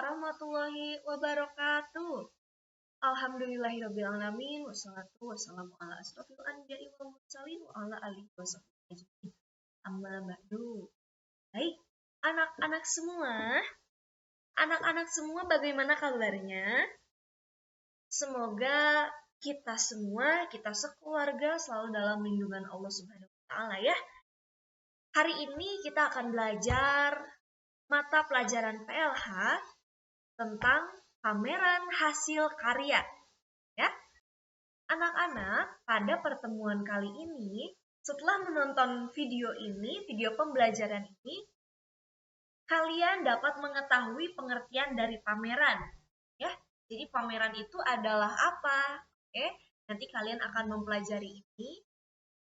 warahmatullahi wabarakatuh. Alhamdulillahirrabbilalamin. Wassalatu wassalamu ala asrofil anbiya'i wal mursalin wa ala alihi wasahbihi ajmain. Amma ba'du. Baik, anak-anak semua bagaimana kabarnya? Semoga kita semua, kita sekeluarga selalu dalam lindungan Allah Subhanahu wa taala ya. Hari ini kita akan belajar mata pelajaran PLH tentang pameran hasil karya. Ya. Anak-anak, pada pertemuan kali ini, setelah menonton video ini, video pembelajaran ini, kalian dapat mengetahui pengertian dari pameran. Ya. Jadi pameran itu adalah apa? Oke, nanti kalian akan mempelajari ini.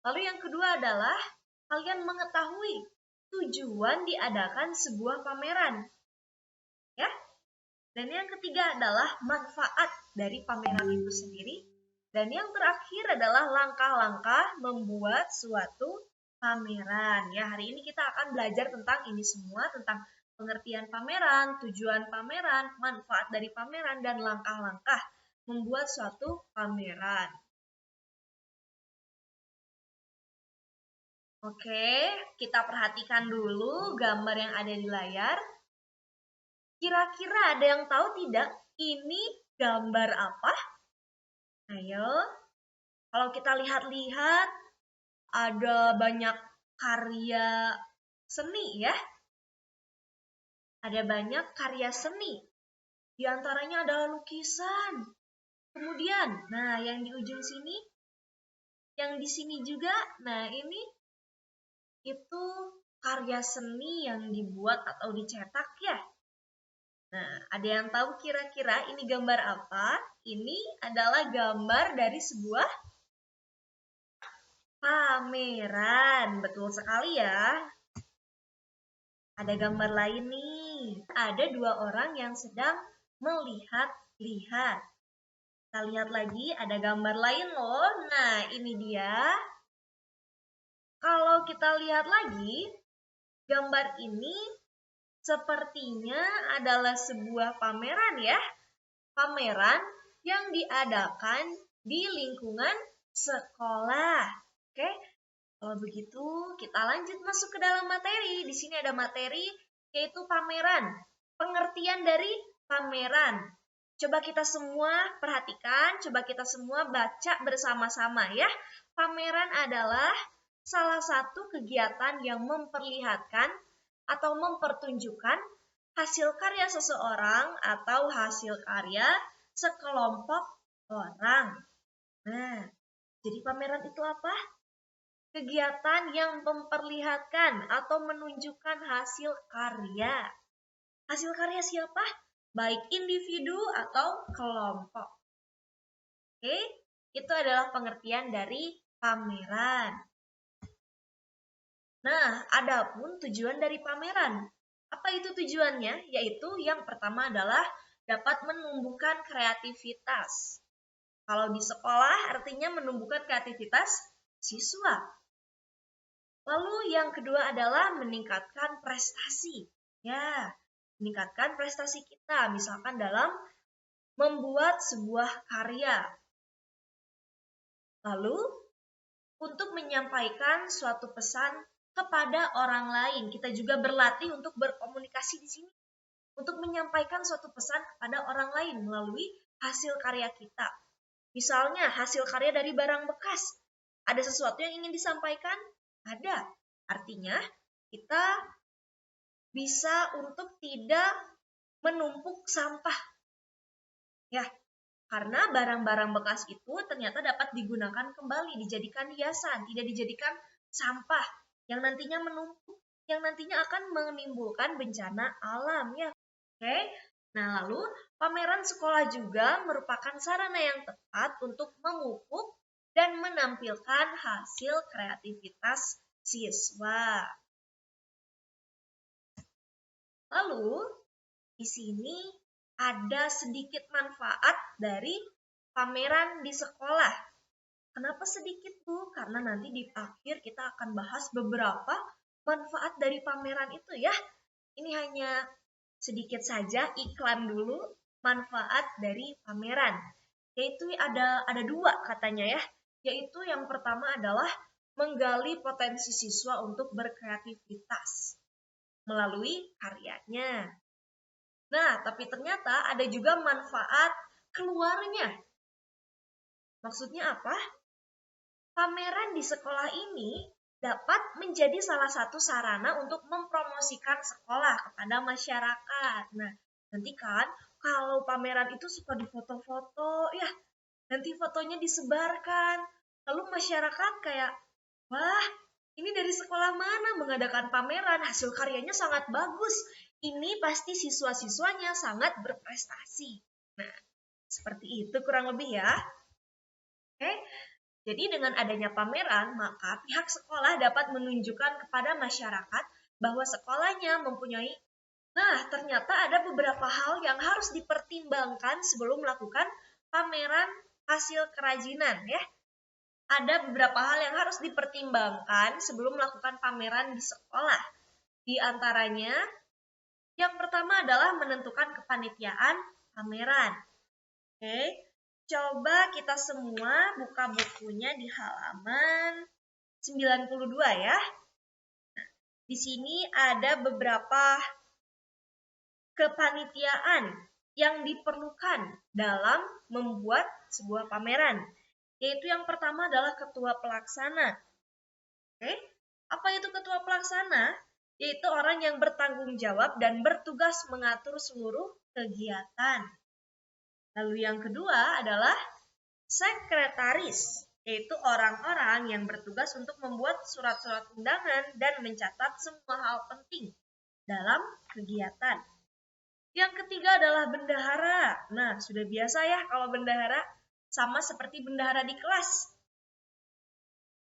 Lalu yang kedua adalah kalian mengetahui tujuan diadakan sebuah pameran. Ya. Dan yang ketiga adalah manfaat dari pameran itu sendiri. Dan yang terakhir adalah langkah-langkah membuat suatu pameran. Ya, hari ini kita akan belajar tentang ini semua, tentang pengertian pameran, tujuan pameran, manfaat dari pameran, dan langkah-langkah membuat suatu pameran. Oke, kita perhatikan dulu gambar yang ada di layar. Kira-kira ada yang tahu tidak ini gambar apa? Ayo, kalau kita lihat-lihat ada banyak karya seni ya. Ada banyak karya seni. Di antaranya ada lukisan. Kemudian, nah yang di ujung sini, yang di sini juga, nah ini itu karya seni yang dibuat atau dicetak ya. Nah, ada yang tahu kira-kira ini gambar apa? Ini adalah gambar dari sebuah pameran. Betul sekali ya. Ada gambar lain nih. Ada dua orang yang sedang melihat-lihat. Kita lihat lagi, ada gambar lain loh. Nah, ini dia. Kalau kita lihat lagi, gambar ini sepertinya adalah sebuah pameran ya. Pameran yang diadakan di lingkungan sekolah. Oke, kalau begitu kita lanjut masuk ke dalam materi. Di sini ada materi yaitu pameran. Pengertian dari pameran. Coba kita semua perhatikan, coba kita semua baca bersama-sama ya. Pameran adalah salah satu kegiatan yang memperlihatkan atau mempertunjukkan hasil karya seseorang atau hasil karya sekelompok orang. Nah, jadi pameran itu apa? Kegiatan yang memperlihatkan atau menunjukkan hasil karya. Hasil karya siapa? Baik individu atau kelompok. Oke, itu adalah pengertian dari pameran. Nah, adapun tujuan dari pameran. Apa itu tujuannya? Yaitu yang pertama adalah dapat menumbuhkan kreativitas. Kalau di sekolah artinya menumbuhkan kreativitas siswa. Lalu yang kedua adalah meningkatkan prestasi. Ya, meningkatkan prestasi kita misalkan dalam membuat sebuah karya. Lalu untuk menyampaikan suatu pesan kepada orang lain. Kita juga berlatih untuk berkomunikasi di sini. Untuk menyampaikan suatu pesan kepada orang lain melalui hasil karya kita. Misalnya hasil karya dari barang bekas. Ada sesuatu yang ingin disampaikan? Ada. Artinya kita bisa untuk tidak menumpuk sampah. Ya, karena barang-barang bekas itu ternyata dapat digunakan kembali, dijadikan hiasan, tidak dijadikan sampah yang nantinya menumpuk, yang nantinya akan menimbulkan bencana alam ya. Oke. Nah, lalu pameran sekolah juga merupakan sarana yang tepat untuk memupuk dan menampilkan hasil kreativitas siswa. Lalu di sini ada sedikit manfaat dari pameran di sekolah. Kenapa sedikit, Bu? Karena nanti di akhir kita akan bahas beberapa manfaat dari pameran itu ya. Ini hanya sedikit saja iklan dulu manfaat dari pameran. Yaitu ada dua katanya ya. Yaitu yang pertama adalah menggali potensi siswa untuk berkreativitas melalui karyanya. Nah, tapi ternyata ada juga manfaat keluarnya. Maksudnya apa? Pameran di sekolah ini dapat menjadi salah satu sarana untuk mempromosikan sekolah kepada masyarakat. Nah, nanti kan kalau pameran itu suka difoto-foto, ya nanti fotonya disebarkan. Lalu masyarakat kayak, wah ini dari sekolah mana mengadakan pameran, hasil karyanya sangat bagus. Ini pasti siswa-siswanya sangat berprestasi. Nah, seperti itu kurang lebih ya. Oke, jadi dengan adanya pameran, maka pihak sekolah dapat menunjukkan kepada masyarakat bahwa sekolahnya mempunyai, nah ternyata ada beberapa hal yang harus dipertimbangkan sebelum melakukan pameran hasil kerajinan ya. Ada beberapa hal yang harus dipertimbangkan sebelum melakukan pameran di sekolah. Di antaranya, yang pertama adalah menentukan kepanitiaan pameran. Oke. Coba kita semua buka bukunya di halaman 92 ya. Nah, di sini ada beberapa kepanitiaan yang diperlukan dalam membuat sebuah pameran. Yaitu yang pertama adalah ketua pelaksana. Oke, apa itu ketua pelaksana? Yaitu orang yang bertanggung jawab dan bertugas mengatur seluruh kegiatan. Lalu yang kedua adalah sekretaris, yaitu orang-orang yang bertugas untuk membuat surat-surat undangan dan mencatat semua hal penting dalam kegiatan. Yang ketiga adalah bendahara. Nah, sudah biasa ya kalau bendahara, sama seperti bendahara di kelas.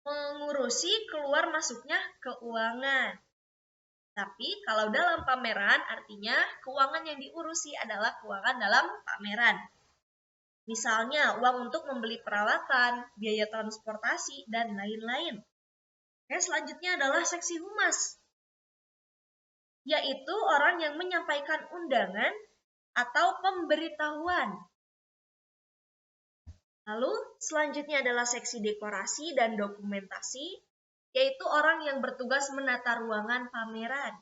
Mengurusi keluar masuknya keuangan. Tapi kalau dalam pameran artinya keuangan yang diurusi adalah keuangan dalam pameran. Misalnya uang untuk membeli peralatan, biaya transportasi, dan lain-lain. Oke, selanjutnya adalah seksi humas, yaitu orang yang menyampaikan undangan atau pemberitahuan. Lalu selanjutnya adalah seksi dekorasi dan dokumentasi, yaitu orang yang bertugas menata ruangan pameran,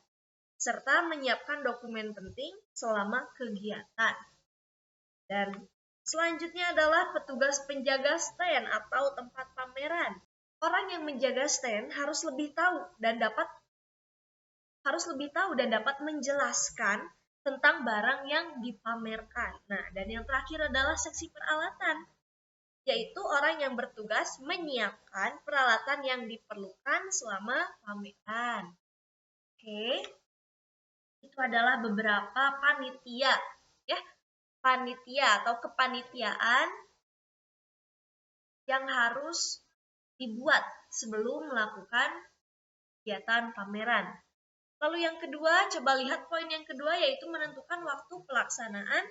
serta menyiapkan dokumen penting selama kegiatan. Dan selanjutnya adalah petugas penjaga stand atau tempat pameran. Orang yang menjaga stand harus lebih tahu dan dapat menjelaskan tentang barang yang dipamerkan. Nah, dan yang terakhir adalah seksi peralatan, yaitu orang yang bertugas menyiapkan peralatan yang diperlukan selama pameran. Oke, itu adalah beberapa panitia, ya. Panitia atau kepanitiaan yang harus dibuat sebelum melakukan kegiatan pameran. Lalu yang kedua, coba lihat poin yang kedua yaitu menentukan waktu pelaksanaan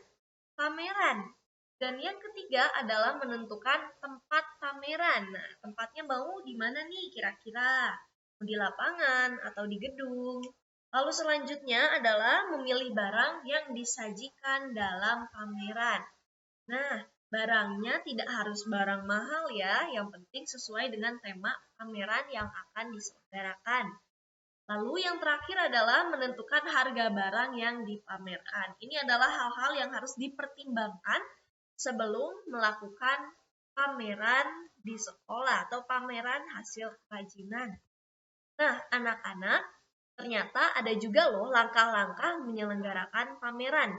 pameran. Dan yang ketiga adalah menentukan tempat pameran. Nah, tempatnya mau di mana nih kira-kira? Mau di lapangan atau di gedung? Lalu selanjutnya adalah memilih barang yang disajikan dalam pameran. Nah, barangnya tidak harus barang mahal ya, yang penting sesuai dengan tema pameran yang akan diselenggarakan. Lalu yang terakhir adalah menentukan harga barang yang dipamerkan. Ini adalah hal-hal yang harus dipertimbangkan sebelum melakukan pameran di sekolah atau pameran hasil kerajinan. Nah, anak-anak, ternyata ada juga loh langkah-langkah menyelenggarakan pameran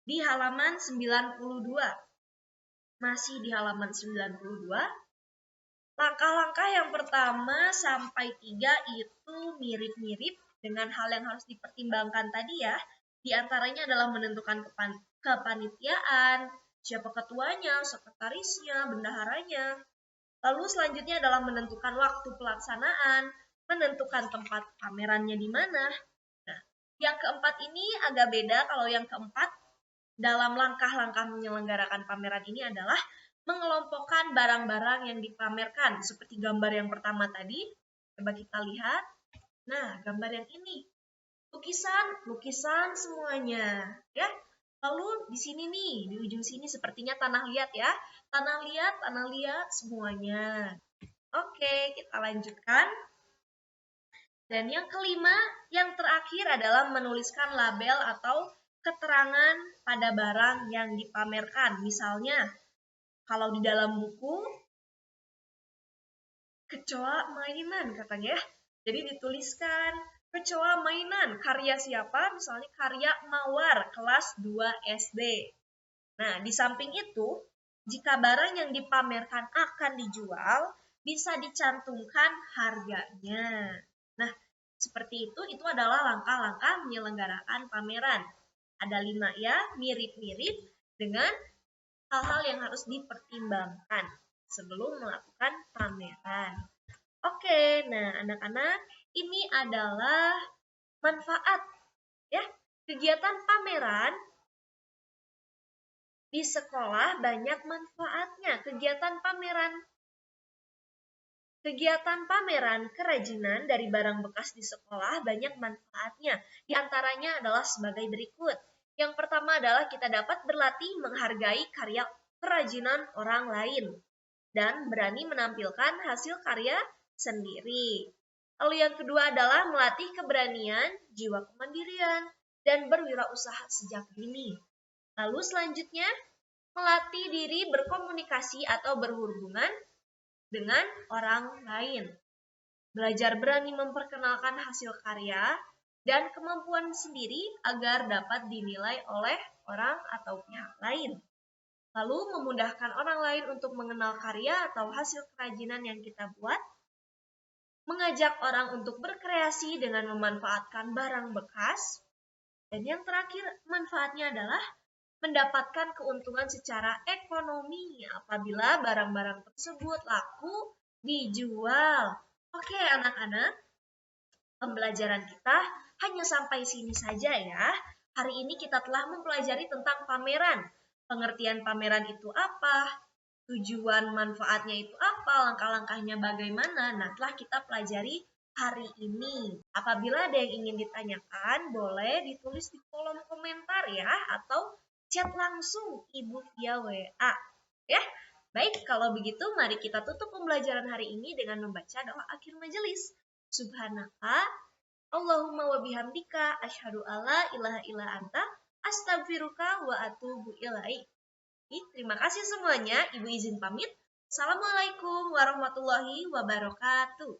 di halaman 92. Masih di halaman 92. Langkah-langkah yang pertama sampai 3 itu mirip-mirip dengan hal yang harus dipertimbangkan tadi ya. Di antaranya adalah menentukan kepanitiaan, siapa ketuanya, sekretarisnya, bendaharanya. Lalu selanjutnya adalah menentukan waktu pelaksanaan, menentukan tempat pamerannya di mana. Nah, yang keempat ini agak beda. Kalau yang keempat dalam langkah-langkah menyelenggarakan pameran ini adalah mengelompokkan barang-barang yang dipamerkan. Seperti gambar yang pertama tadi, coba kita lihat. Nah, gambar yang ini. lukisan semuanya, ya. Lalu di sini nih, di ujung sini sepertinya tanah liat ya. Tanah liat semuanya. Oke, kita lanjutkan. Dan yang kelima, yang terakhir adalah menuliskan label atau keterangan pada barang yang dipamerkan. Misalnya, kalau di dalam buku, kecoa mainan katanya ya. Jadi dituliskan, kecoa mainan, karya siapa? Misalnya karya Mawar, kelas 2 SD. Nah, di samping itu, jika barang yang dipamerkan akan dijual, bisa dicantumkan harganya. Nah, seperti itu adalah langkah-langkah menyelenggarakan pameran. Ada 5 ya, mirip-mirip dengan hal-hal yang harus dipertimbangkan sebelum melakukan pameran. Oke, nah anak-anak, ini adalah manfaat ya. Kegiatan pameran di sekolah banyak manfaatnya. Kegiatan pameran kerajinan dari barang bekas di sekolah banyak manfaatnya. Di antaranya adalah sebagai berikut. Yang pertama adalah kita dapat berlatih menghargai karya kerajinan orang lain dan berani menampilkan hasil karya sendiri. Lalu yang kedua adalah melatih keberanian, jiwa kemandirian, dan berwirausaha sejak dini. Lalu selanjutnya, melatih diri berkomunikasi atau berhubungan dengan orang lain. Belajar berani memperkenalkan hasil karya dan kemampuan sendiri agar dapat dinilai oleh orang atau pihak lain. Lalu memudahkan orang lain untuk mengenal karya atau hasil kerajinan yang kita buat. Mengajak orang untuk berkreasi dengan memanfaatkan barang bekas. Dan yang terakhir, manfaatnya adalah mendapatkan keuntungan secara ekonomi apabila barang-barang tersebut laku dijual. Oke anak-anak, pembelajaran kita hanya sampai sini saja ya. Hari ini kita telah mempelajari tentang pameran. Pengertian pameran itu apa? Tujuan manfaatnya itu apa? Langkah-langkahnya bagaimana? Nah, telah kita pelajari hari ini. Apabila ada yang ingin ditanyakan, boleh ditulis di kolom komentar ya, atau chat langsung Ibu via WA. Ya, baik kalau begitu mari kita tutup pembelajaran hari ini dengan membaca doa akhir majelis. Subhanaka Allahumma wa bihamdika asyhadu alla ilaha illa anta astaghfiruka wa atubu ilaik. Terima kasih semuanya. Ibu izin pamit. Assalamualaikum warahmatullahi wabarakatuh.